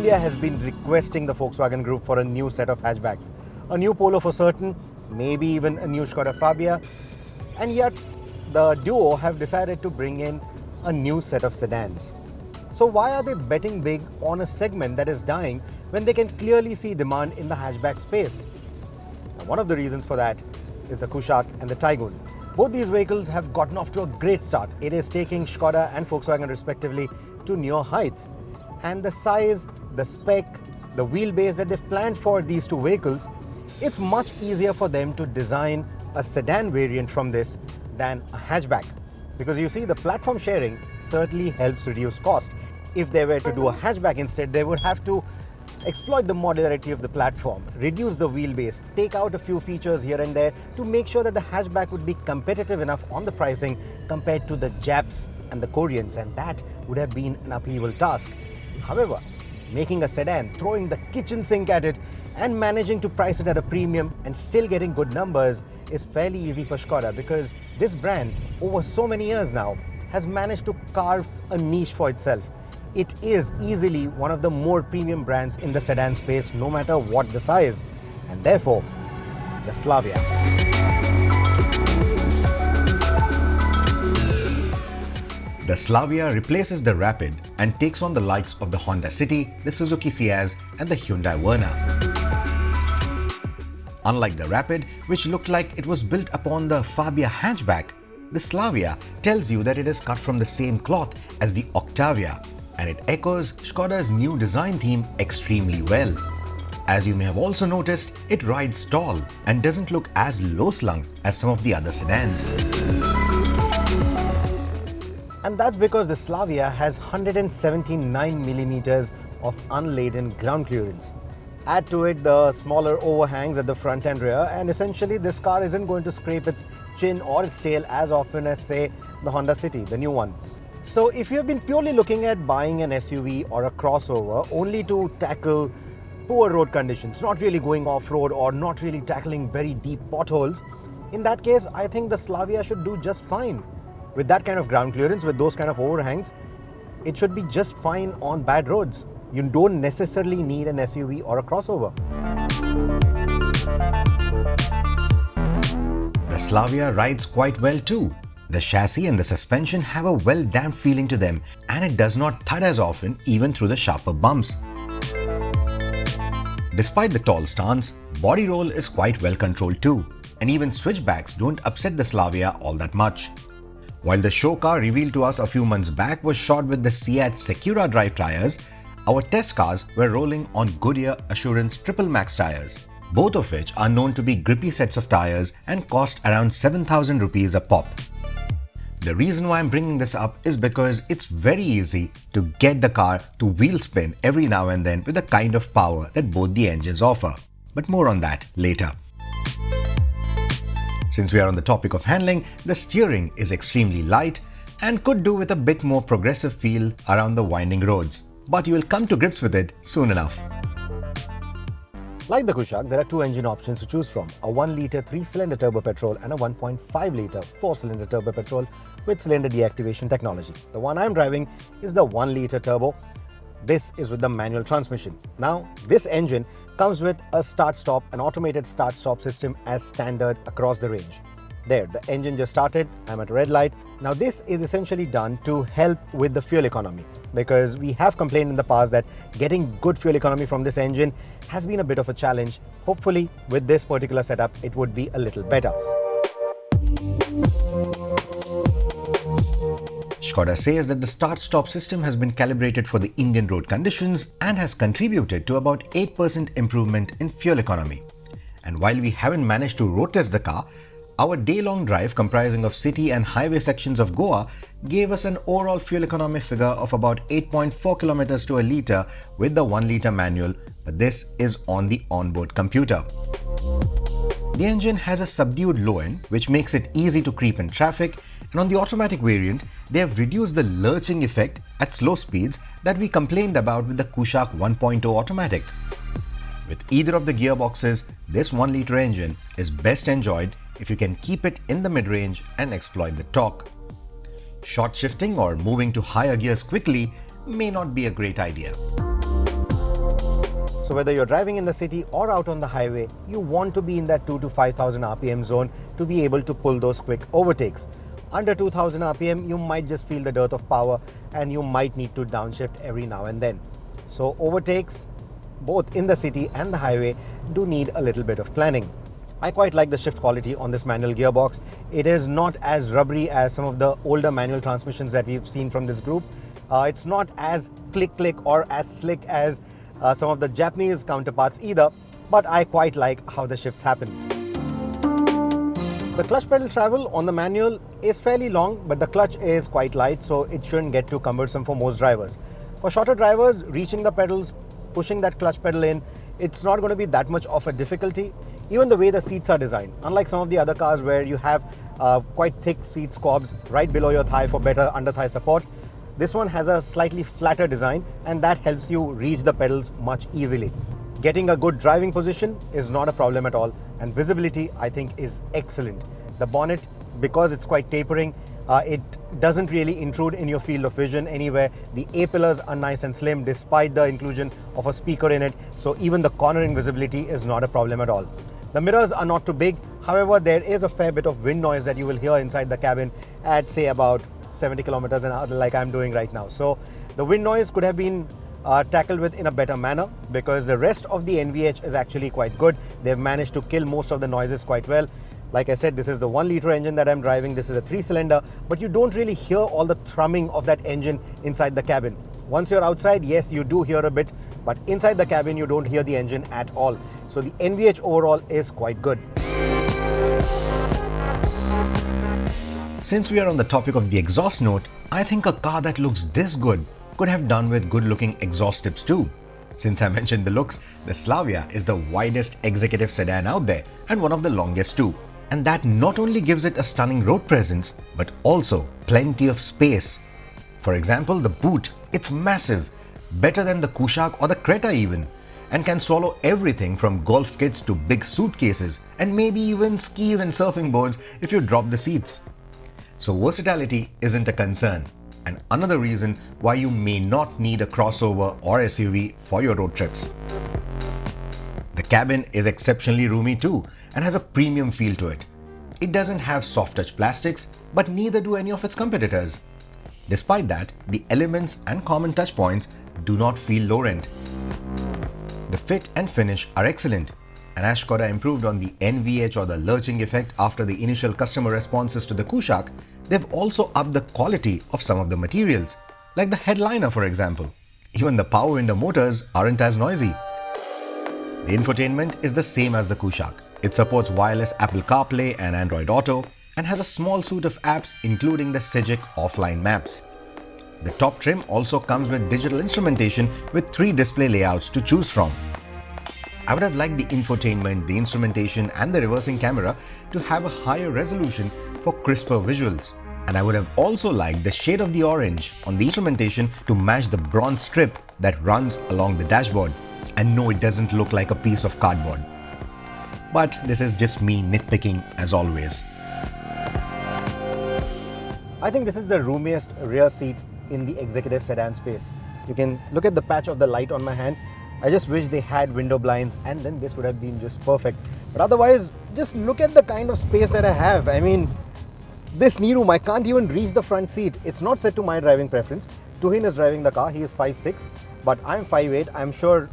Julia has been requesting the Volkswagen Group for a new set of hatchbacks. A new Polo for certain, maybe even a new Skoda Fabia. And yet, the duo have decided to bring in a new set of sedans. So why are they betting big on a segment that is dying when they can clearly see demand in the hatchback space? Now, one of the reasons for that is the Kushaq and the Taygun. Both these vehicles have gotten off to a great start. It is taking Skoda and Volkswagen respectively to new heights. And the size, the spec, the wheelbase that they've planned for these two vehicles, it's much easier for them to design a sedan variant from this than a hatchback. Because you see, the platform sharing certainly helps reduce cost. If they were to do a hatchback instead, they would have to exploit the modularity of the platform, reduce the wheelbase, take out a few features here and there to make sure that the hatchback would be competitive enough on the pricing compared to the Japs and the Koreans, and that would have been an upheaval task. However, making a sedan, throwing the kitchen sink at it and managing to price it at a premium and still getting good numbers is fairly easy for Skoda, because this brand over so many years now has managed to carve a niche for itself. It is easily one of the more premium brands in the sedan space, no matter what the size, and therefore the Slavia. The Slavia replaces the Rapid and takes on the likes of the Honda City, the Suzuki Ciaz and the Hyundai Verna. Unlike the Rapid, which looked like it was built upon the Fabia hatchback, the Slavia tells you that it is cut from the same cloth as the Octavia, and it echoes Skoda's new design theme extremely well. As you may have also noticed, it rides tall and doesn't look as low-slung as some of the other sedans. And that's because the Slavia has 179 millimeters of unladen ground clearance. Add to it the smaller overhangs at the front and rear, and essentially this car isn't going to scrape its chin or its tail as often as, say, the Honda City, the new one. So if you have been purely looking at buying an SUV or a crossover only to tackle poor road conditions, not really going off-road or not really tackling very deep potholes, in that case, I think the Slavia should do just fine. With that kind of ground clearance, with those kind of overhangs, it should be just fine on bad roads. You don't necessarily need an SUV or a crossover. The Slavia rides quite well too. The chassis and the suspension have a well-damped feeling to them, and it does not thud as often even through the sharper bumps. Despite the tall stance, body roll is quite well controlled too, and even switchbacks don't upset the Slavia all that much. While the show car revealed to us a few months back was shot with the Seat Secura drive tires, our test cars were rolling on Goodyear Assurance Triple Max tires, both of which are known to be grippy sets of tires and cost around 7,000 rupees a pop. The reason why I'm bringing this up is because it's very easy to get the car to wheel spin every now and then with the kind of power that both the engines offer. But more on that later. Since we are on the topic of handling, the steering is extremely light and could do with a bit more progressive feel around the winding roads, but you will come to grips with it soon enough. Like the Kushaq, there are two engine options to choose from, a 1-litre 3-cylinder turbo petrol and a 1.5-litre 4-cylinder turbo petrol with cylinder deactivation technology. The one I'm driving is the 1-litre turbo. This is with the manual transmission. Now, this engine comes with a start-stop, an automated start-stop system as standard across the range. There, the engine just started, I'm at a red light. Now this is essentially done to help with the fuel economy, because we have complained in the past that getting good fuel economy from this engine has been a bit of a challenge. Hopefully, with this particular setup, it would be a little better. Skoda says that the start-stop system has been calibrated for the Indian road conditions and has contributed to about 8% improvement in fuel economy. And while we haven't managed to road test the car, our day-long drive comprising of city and highway sections of Goa gave us an overall fuel economy figure of about 8.4 kilometers to a litre with the 1-litre manual, but this is on the onboard computer. The engine has a subdued low end, which makes it easy to creep in traffic, and on the automatic variant, they have reduced the lurching effect at slow speeds that we complained about with the Kushaq 1.0 automatic. With either of the gearboxes, this 1-litre engine is best enjoyed if you can keep it in the mid-range and exploit the torque. Short shifting or moving to higher gears quickly may not be a great idea. So whether you're driving in the city or out on the highway, you want to be in that 2 to 5,000 RPM zone to be able to pull those quick overtakes. Under 2000 RPM, you might just feel the dearth of power and you might need to downshift every now and then. So overtakes, both in the city and the highway, do need a little bit of planning. I quite like the shift quality on this manual gearbox. It is not as rubbery as some of the older manual transmissions that we've seen from this group. It's not as click or as slick as some of the Japanese counterparts either, but I quite like how the shifts happen. The clutch pedal travel on the manual is fairly long, but the clutch is quite light, so it shouldn't get too cumbersome for most drivers. For shorter drivers, reaching the pedals, pushing that clutch pedal in, it's not going to be that much of a difficulty. Even the way the seats are designed, unlike some of the other cars where you have quite thick seat squabs right below your thigh for better under-thigh support, this one has a slightly flatter design, and that helps you reach the pedals much easily. Getting a good driving position is not a problem at all, and visibility, I think, is excellent. The bonnet, because it's quite tapering, it doesn't really intrude in your field of vision anywhere. The A-pillars are nice and slim despite the inclusion of a speaker in it, so even the cornering visibility is not a problem at all. The mirrors are not too big, however, there is a fair bit of wind noise that you will hear inside the cabin at, say, about 70 kilometers an hour, like I'm doing right now. So the wind noise could have been tackled with in a better manner, because the rest of the NVH is actually quite good. They've managed to kill most of the noises quite well. Like I said, this is the 1-liter engine that I'm driving. This is a 3-cylinder, but you don't really hear all the thrumming of that engine inside the cabin. Once you're outside, yes, you do hear a bit, but inside the cabin, you don't hear the engine at all. So the NVH overall is quite good. Since we are on the topic of the exhaust note, I think a car that looks this good could have done with good-looking exhaust tips too. Since I mentioned the looks, the Slavia is the widest executive sedan out there and one of the longest too. And that not only gives it a stunning road presence, but also plenty of space. For example, the boot, it's massive, better than the Kushaq or the Creta even, and can swallow everything from golf kits to big suitcases and maybe even skis and surfing boards if you drop the seats. So versatility isn't a concern, and another reason why you may not need a crossover or SUV for your road trips. The cabin is exceptionally roomy too and has a premium feel to it. It doesn't have soft touch plastics, but neither do any of its competitors. Despite that, the elements and common touch points do not feel low rent. The fit and finish are excellent, and as Skoda improved on the NVH or the lurching effect after the initial customer responses to the Kushaq, they've also upped the quality of some of the materials, like the headliner for example. Even the power window motors aren't as noisy. The infotainment is the same as the Kushaq. It supports wireless Apple CarPlay and Android Auto and has a small suite of apps including the Sedan offline maps. The top trim also comes with digital instrumentation with 3 display layouts to choose from. I would have liked the infotainment, the instrumentation and the reversing camera to have a higher resolution for crisper visuals. And I would have also liked the shade of the orange on the instrumentation to match the bronze strip that runs along the dashboard. And no, it doesn't look like a piece of cardboard. But this is just me nitpicking as always. I think this is the roomiest rear seat in the executive sedan space. You can look at the patch of the light on my hand. I just wish they had window blinds, and then this would have been just perfect. But otherwise, just look at the kind of space that I have. I mean, this knee room, I can't even reach the front seat. It's not set to my driving preference. Tuhin is driving the car. He is 5'6", but I'm 5'8". I'm sure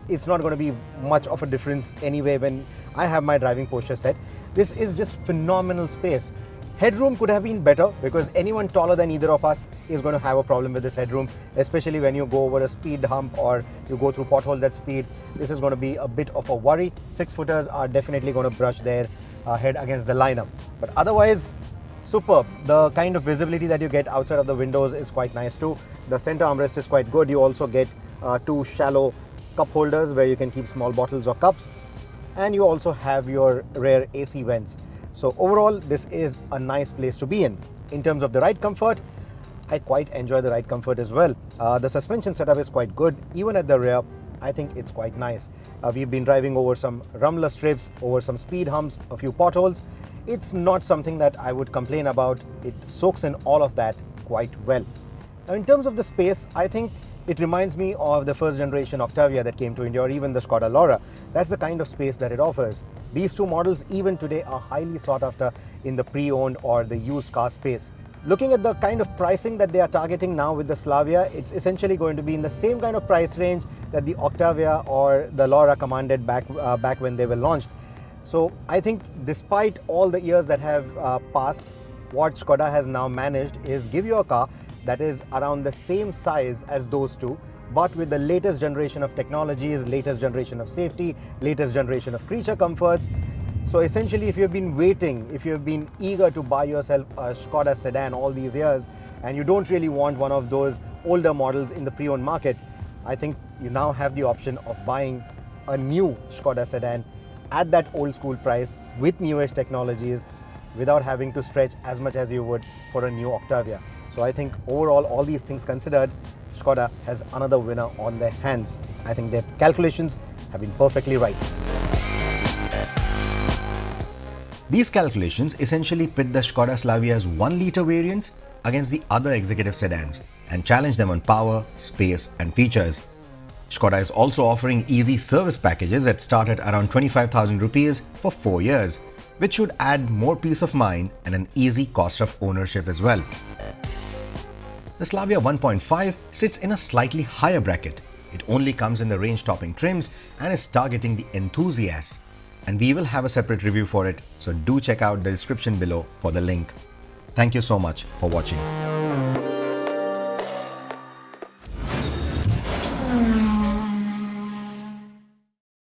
it's not going to be much of a difference anyway when I have my driving posture set. This is just phenomenal space. Headroom could have been better, because anyone taller than either of us is going to have a problem with this headroom, especially when you go over a speed hump or you go through potholes at speed. This is going to be a bit of a worry. 6-footers are definitely going to brush their head against the lineup. But otherwise, superb. The kind of visibility that you get outside of the windows is quite nice too. The center armrest is quite good. You also get 2 shallow cup holders where you can keep small bottles or cups. And you also have your rear AC vents. So overall, this is a nice place to be in. In terms of the ride comfort, I quite enjoy the ride comfort as well. The suspension setup is quite good. Even at the rear, I think it's quite nice. We've been driving over some rumbler strips, over some speed humps, a few potholes. It's not something that I would complain about. It soaks in all of that quite well. Now, in terms of the space, I think It reminds me of the first generation Octavia that came to India, or even the Skoda Laura. That's the kind of space that it offers. These two models even today are highly sought after in the pre-owned or the used car space. Looking at the kind of pricing that they are targeting now with the Slavia, it's essentially going to be in the same kind of price range that the Octavia or the Laura commanded back when they were launched. So I think despite all the years that have passed, what Skoda has now managed is give you a car that is around the same size as those two, but with the latest generation of technologies, latest generation of safety, latest generation of creature comforts. So essentially, if you've been waiting, if you've been eager to buy yourself a Skoda sedan all these years, and you don't really want one of those older models in the pre-owned market, I think you now have the option of buying a new Skoda sedan at that old school price with newish technologies without having to stretch as much as you would for a new Octavia. So I think overall, all these things considered, Skoda has another winner on their hands. I think their calculations have been perfectly right. These calculations essentially pit the Skoda Slavia's 1-litre variants against the other executive sedans and challenge them on power, space and features. Skoda is also offering easy service packages that start at around 25,000 rupees for 4 years, which should add more peace of mind and an easy cost of ownership as well. The Slavia 1.5 sits in a slightly higher bracket. It only comes in the range-topping trims and is targeting the enthusiasts. And we will have a separate review for it, so do check out the description below for the link. Thank you so much for watching.